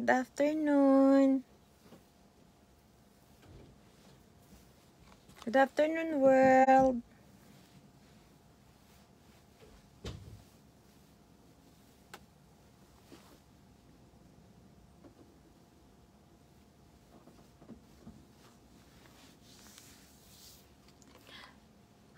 Good afternoon. Good afternoon, world.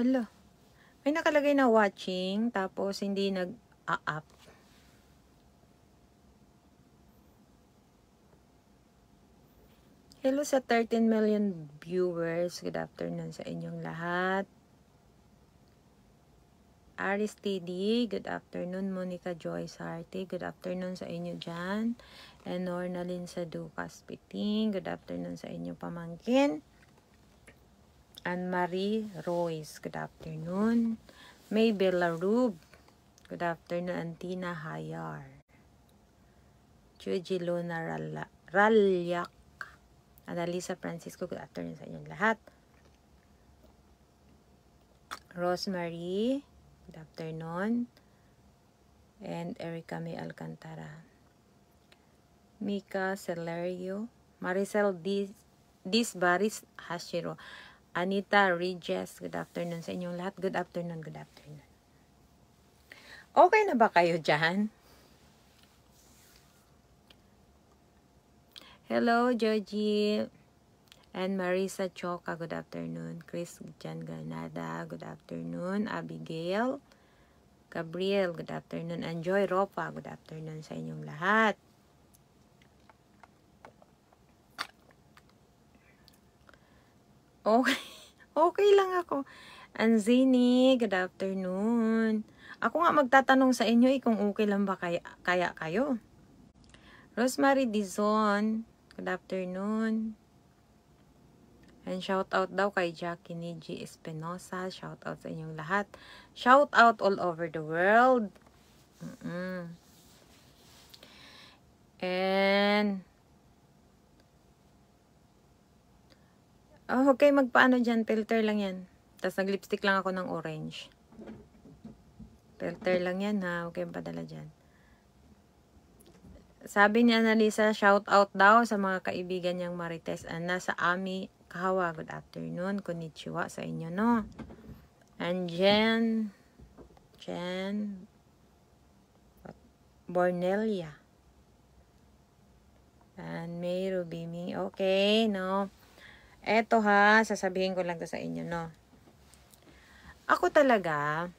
Hala. May nakalagay na watching, tapos hindi nag-up. Hello sa 13 million viewers. Good afternoon sa inyong lahat. Aristide, good afternoon. Monica Joyce Harte, good afternoon sa inyo dyan. And Nornalyn Saducas Piting, good afternoon sa inyo pamangkin. Anne-Marie Royce, good afternoon. May Belarub, good afternoon. Antina Hayar. Chuji Luna Ralyak. Annalisa Francisco, good afternoon sa inyong lahat. Rosemary, good afternoon. And Erica May Alcantara. Mika Celerio. Maricel Disbaris Hashiro. Anita Regis, good afternoon sa inyong lahat. Good afternoon, good afternoon. Okay na ba kayo dyan? Hello, Georgie. And Marisa Choka, good afternoon. Chris Jan Granada, good afternoon. Abigail. Gabriel, good afternoon. And Joy Ropa, good afternoon sa inyong lahat. Okay. Okay lang ako. Anzini, good afternoon. Ako nga magtatanong sa inyo kung okay lang ba kaya kayo. Rosemary Dizon, good afternoon. And shout out daw kay Jackie Niji Espinosa. Shout out sa inyong lahat. Shout out all over the world. And okay, magpaano dyan. Filter lang yan. Tapos nag-lipstick lang ako ng orange. Filter lang yan ha. Okay, padala dyan. Sabi ni Annalisa, shout out daw sa mga kaibigan niyang Marites Ana sa Ami Kahawa. Good afternoon. Konnichiwa sa inyo, no? And Jen Bornelia. And May Rubimi. Okay, no? Eto ha, sasabihin ko lang to sa inyo, no? Ako talaga,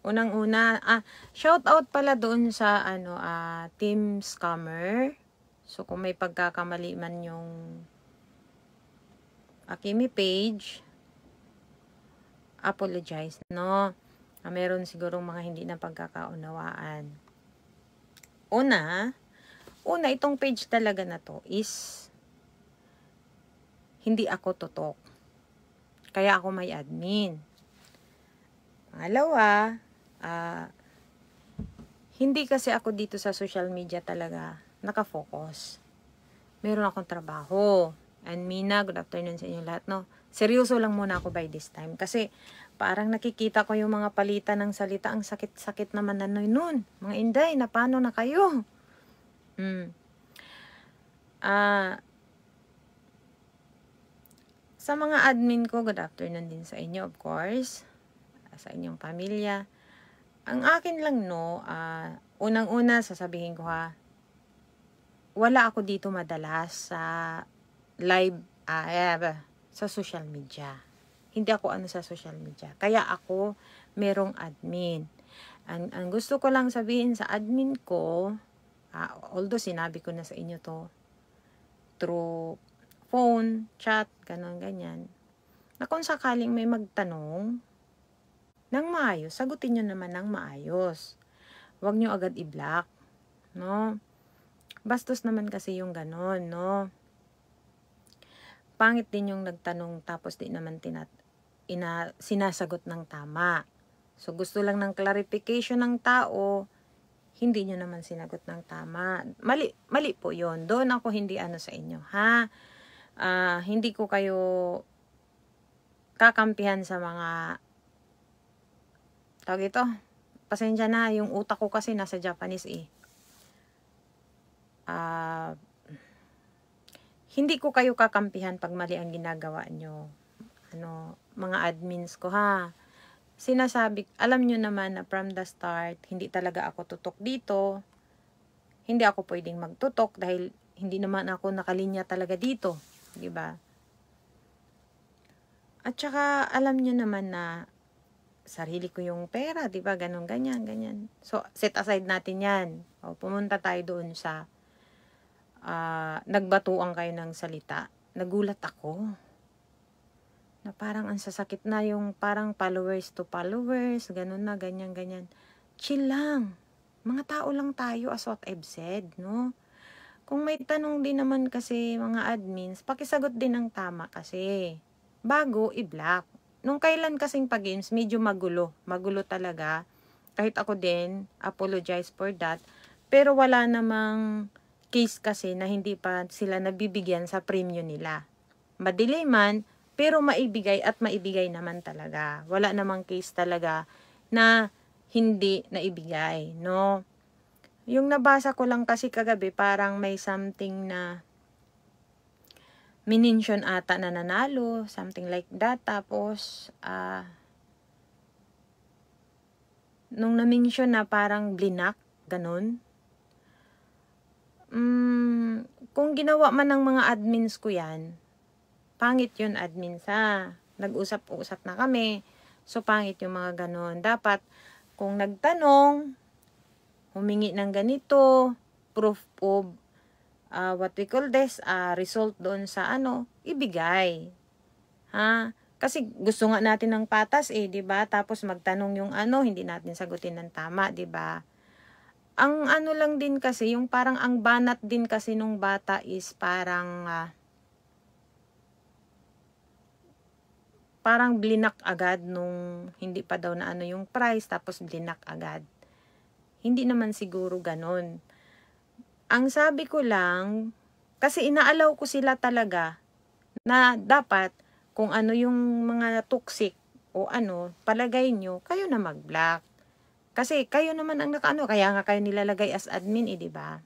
unang-una, shout out pala doon sa Team Scammer. So kung may pagkakamali man yung Akimi page, apologize, no? Meron sigurong mga hindi na pagkakaunawaan. Una, itong page talaga na to is hindi ako totok. Kaya ako may admin. Pangalawa, hindi kasi ako dito sa social media talaga nakafocus. Meron akong trabaho. And Mina, good afternoon sa inyo lahat, no? Seryoso lang muna ako by this time. Kasi parang nakikita ko yung mga palitan ng salita. Ang sakit-sakit naman na nun. Mga Inday, na paano na kayo? Sa mga admin ko, good afternoon din sa inyo, of course. Sa inyong pamilya. Ang akin lang, no, unang-una, sasabihin ko ha, wala ako dito madalas sa live, sa social media. Hindi ako sa social media. Kaya ako, merong admin. Ang gusto ko lang sabihin sa admin ko, although sinabi ko na sa inyo to, through phone, chat, ganon, ganyan, na kung sakaling may magtanong, nang maayos, sagutin nyo naman ng maayos. Huwag nyo agad i-block, no? Bastos naman kasi yung ganon, no? Pangit din yung nagtanong tapos di naman sinasagot ng tama. So, gusto lang ng clarification ng tao, hindi nyo naman sinagot ng tama. Mali po yun. Doon ako hindi sa inyo, ha? Hindi ko kayo kakampihan sa mga tawag ito. Pasensya na, yung utak ko kasi nasa Japanese ah, hindi ko kayo kakampihan pag mali ang ginagawa nyo. Mga admins ko ha. Sinasabi, alam nyo naman na from the start, hindi talaga ako tutok dito. Hindi ako pwedeng magtutok dahil hindi naman ako nakalinya talaga dito. Diba? At saka, alam nyo naman na sarili ko yung pera, diba? Ganon, ganyan, ganyan. So, set aside natin yan. Pumunta tayo doon sa nagbatuan kayo ng salita. Nagulat ako. Na parang ang sasakit na yung parang followers to followers, ganun na, ganyan, ganyan. Chill lang. Mga tao lang tayo as what I've said, no? Kung may tanong din naman kasi mga admins, pakisagot din ng tama kasi. Bago, i-block. Nung kailan kasing pag-games, medyo magulo. Magulo talaga. Kahit ako din, apologize for that. Pero wala namang case kasi na hindi pa sila nabibigyan sa premium nila. Madelay man, pero maibigay at maibigay naman talaga. Wala namang case talaga na hindi naibigay, no? Yung nabasa ko lang kasi kagabi, parang may something na minention ata na nanalo, something like that. Tapos, nung na-mention na parang blinak, ganun. Kung ginawa man ng mga admins ko yan, pangit yun admins ha. Nag-usap-usap na kami. So, pangit yung mga ganon. Dapat, kung nagtanong, humingi ng ganito, proof of, what we call this, result doon sa ibigay. Ha? Kasi gusto nga natin ng patas diba? Tapos magtanong yung hindi natin sagutin ng tama, diba? Ang lang din kasi, yung parang ang banat din kasi nung bata is parang, parang blinak agad nung hindi pa daw na yung price, tapos blinak agad. Hindi naman siguro ganon. Ang sabi ko lang, kasi inaalaw ko sila talaga na dapat kung ano yung mga toxic o palagay nyo, kayo na mag-block. Kasi kayo naman ang kaya nga kayo nilalagay as admin diba?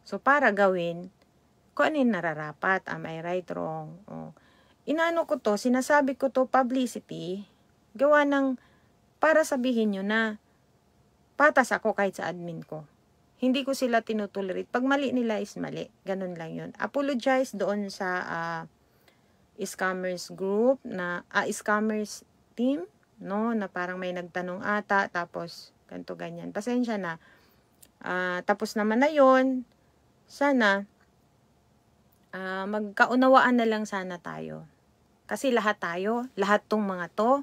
So para gawin, kung ano yung nararapat, am I right, wrong? Ko to, sinasabi ko to publicity, gawa ng para sabihin nyo na patas ako kahit sa admin ko. Hindi ko sila tinutolerate. Pag mali nila is mali. Ganun lang yun. Apologize doon sa scammers group, scammers team, no? Na parang may nagtanong ata, tapos ganito ganyan. Pasensya na. Tapos naman na yun, sana magkaunawaan na lang sana tayo. Kasi lahat tong mga to,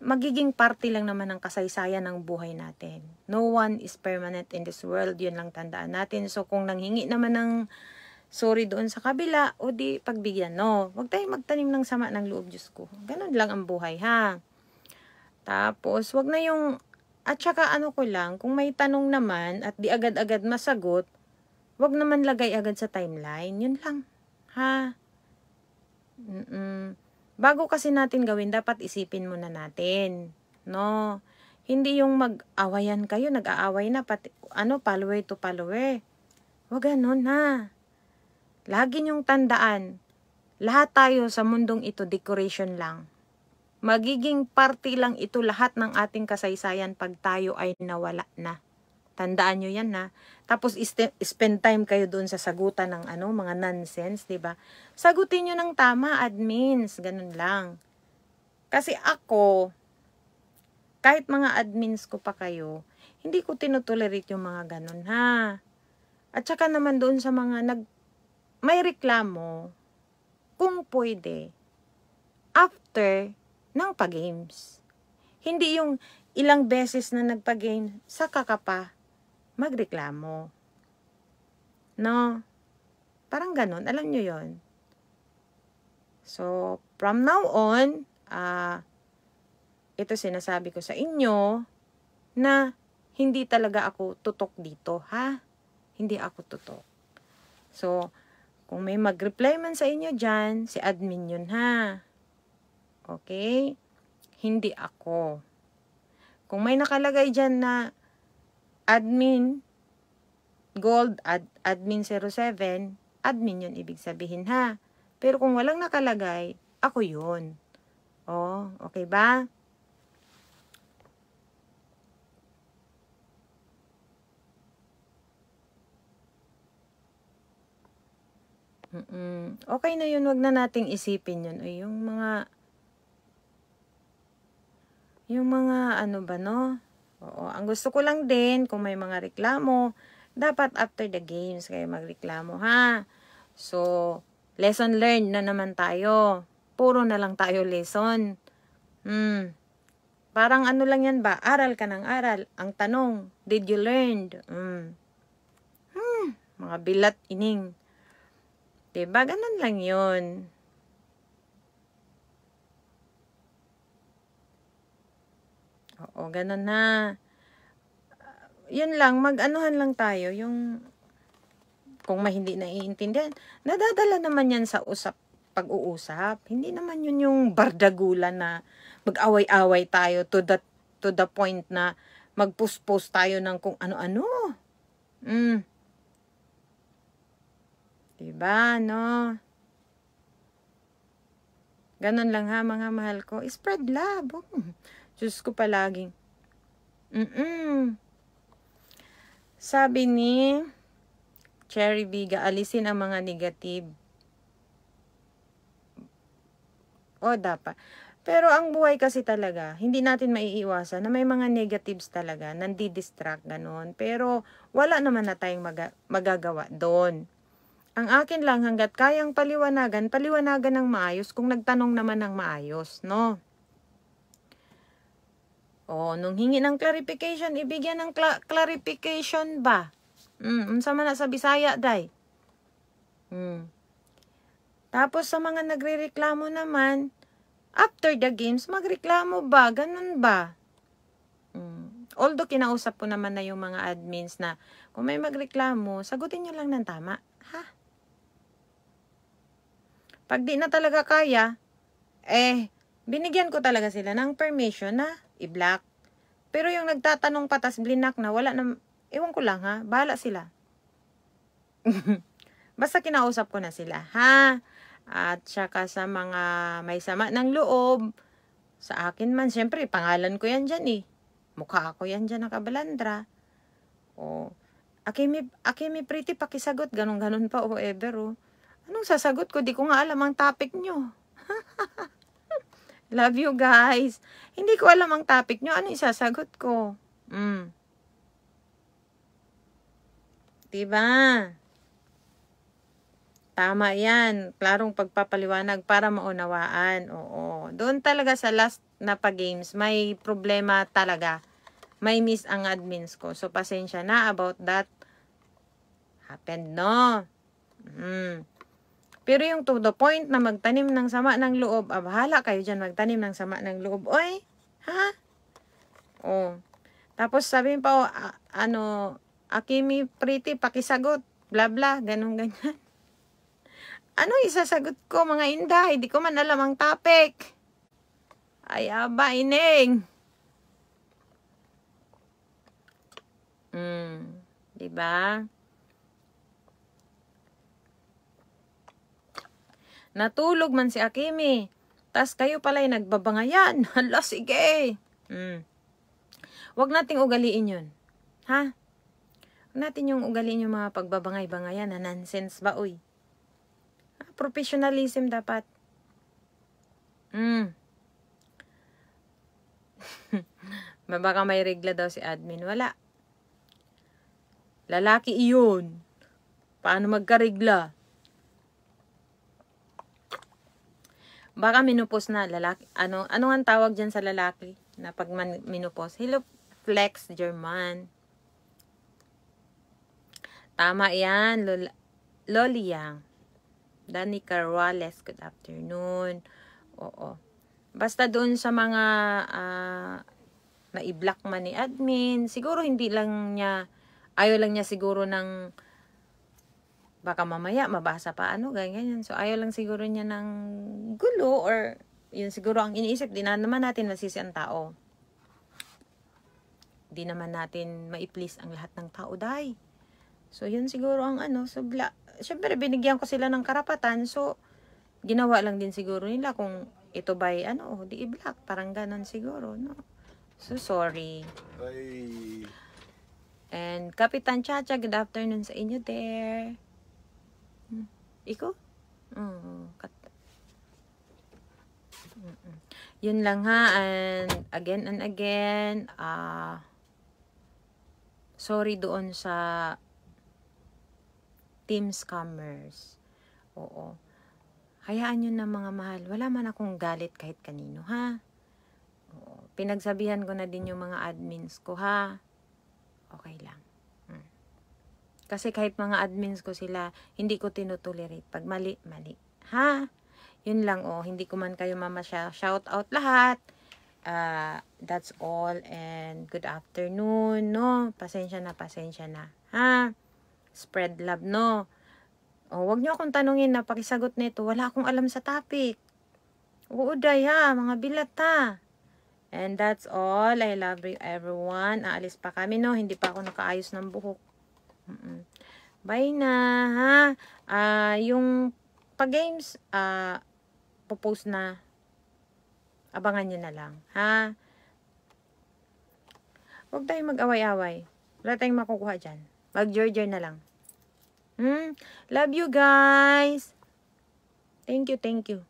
magiging parte lang naman ng kasaysayan ng buhay natin. No one is permanent in this world. Yun lang tandaan natin. So, kung nanghingi naman ng sorry doon sa kabila, o di pagbigyan, no. Huwag tayong magtanim ng sama ng loob, Diyos ko. Ganun lang ang buhay, ha. Tapos, wag na yung, at saka ko lang, kung may tanong naman at di agad-agad masagot, wag naman lagay agad sa timeline. Yun lang, ha. Bago kasi natin gawin, dapat isipin muna natin, no? Hindi yung mag-awayan kayo, nag-aaway na, pati, follower to follower. Wag ganun, ha. Lagi niyong tandaan, lahat tayo sa mundong ito, decoration lang. Magiging parte lang ito lahat ng ating kasaysayan pag tayo ay nawala na. Tandaan nyo yan, ha. Tapos, spend time kayo doon sa sagutan ng mga nonsense, diba? Sagutin nyo ng tama, admins. Ganun lang. Kasi ako, kahit mga admins ko pa kayo, hindi ko tinutolerate yung mga ganun, ha. At saka naman doon sa mga may reklamo, kung pwede, after ng pag-games. Hindi yung ilang beses na nagpa-game, saka ka pa magreklamo. No? Parang ganun. Alam nyo yon. So, from now on, ito sinasabi ko sa inyo na hindi talaga ako tutok dito, ha? Hindi ako tutok. So, kung may mag-reply man sa inyo dyan, si admin yun, ha? Okay? Hindi ako. Kung may nakalagay dyan na admin, gold, admin 07, admin yun ibig sabihin ha. Pero kung walang nakalagay, ako yun. Oh, okay ba? Okay na yun, wag na nating isipin yun. Ay, yung mga ano ba no? Oo, ang gusto ko lang din, kung may mga reklamo, dapat after the games kayo magreklamo ha. So, lesson learned na naman tayo. Puro na lang tayo lesson. Parang ano lang yan ba? Aral ka ng aral. Ang tanong, did you learn? Mga bilat ining. Diba? Ganun lang yun. Oo, ganun na. Yun lang, mag-anuhan lang tayo. Yung, kung may hindi naiintindihan, nadadala naman yan sa pag-uusap. Hindi naman yun yung bardagulan na mag-away-away tayo to the point na mag-post tayo ng kung ano-ano. Diba, no? Ganon lang ha, mga mahal ko. Spread love. Diyos ko palaging. Sabi ni Cherry Biga, alisin ang mga negative. O, dapat. Pero ang buhay kasi talaga, hindi natin maiiwasan na may mga negatives talaga, nandi-distract, ganon. Pero wala naman na tayong magagawa doon. Ang akin lang, hanggat kayang paliwanagan ng maayos kung nagtanong naman ng maayos, no? O, nung hingi ng clarification, ibigyan ng clarification ba? Unsa man na sa Bisaya, day? Tapos sa mga nagrereklamo naman, after the games, magreklamo ba? Ganun ba? Although kinausap ko naman na yung mga admins na kung may magreklamo, sagutin nyo lang ng tama. Ha? Pag di na talaga kaya, binigyan ko talaga sila ng permission na i-block. Pero yung nagtatanong patas blinak na, wala na, ewan ko lang ha, bahala sila. Basta kinausap ko na sila, ha? At saka sa mga may sama ng loob, sa akin man, syempre, pangalan ko yan dyan eh. Mukha ako yan dyan nakabalandra. O, Akimi pretty, pakisagot, ganon-ganon pa, o ever, o. Anong sasagot ko? Di ko nga alam ang topic nyo. Love you guys. Hindi ko alam ang topic nyo. Ano isasagot ko? Diba? Tama yan. Klarong pagpapaliwanag para maunawaan. Oo. Doon talaga sa last na pa-games, may problema talaga. May miss ang admins ko. So, pasensya na about that. Happened, no? Pero yung to the point na magtanim ng sama ng loob, bahala kayo dyan magtanim ng sama ng loob. Oy, ha? Oh. Tapos sabihin pa, Akimi pretty, pakisagot, bla bla, ganun ganyan. Ano isasagot ko, mga inday? Hindi ko man alam ang topic. Ay, aba, ining. Diba? Natulog man si Akimi. Tas kayo pala'y nagbabangayan. Hala, sige. Huwag nating ugaliin yun. Ha? Huwag natin yung ugaliin yung mga pagbabangay-bangayan na nonsense ba, uy. Professionalism dapat. Baka may regla daw si admin. Wala. Lalaki iyon. Paano magkarigla? Baka menopause na lalaki. Ano ang tawag dyan sa lalaki na pag menopause? Hello, Flex German. Tama yan, Loliang. Danny Carwales, good afternoon. Oo. Basta doon sa mga na-i-block man ni admin, siguro hindi lang niya, ayaw lang niya siguro ng baka mamaya mabasa pa ganyan. So ayaw lang siguro niya ng gulo or yun siguro ang iniisip. Di na naman natin masisi ang tao. Di naman natin ma-please ang lahat ng tao, day. So, yun siguro ang ano. So, syempre, binigyan ko sila ng karapatan. So, ginawa lang din siguro nila kung ito ba'y ano, di i-block. Parang ganon siguro, no? So, sorry. Ay, And Kapitan Chacha, good afternoon sa inyo there. Iko? Yun lang ha. And again, sorry doon sa team scammers. Oo. Hayaan nyo na mga mahal. Wala man akong galit kahit kanino, ha? Oo. Pinagsabihan ko na din yung mga admins ko, ha? Okay lang. Kasi kahit mga admins ko sila, hindi ko tinutolerate. Pag mali, mali. Ha? Yun lang, oh. Hindi ko man kayo shout out lahat. That's all. And good afternoon, no? Pasensya na. Ha? Spread love, no? Oh, wag niyo akong tanungin na pakisagot nito. Wala akong alam sa topic. Uuday, ha? Mga bilat, ha? And that's all. I love you, everyone. Aalis pa kami, no? Hindi pa ako nakaayos ng buhok. Bye na, ha? Yung pag-games, popost na. Abangan nyo na lang, ha? Huwag tayong mag-away-away. Wala tayong makukuha dyan. Mag-jorger na lang. Love you guys. Thank you.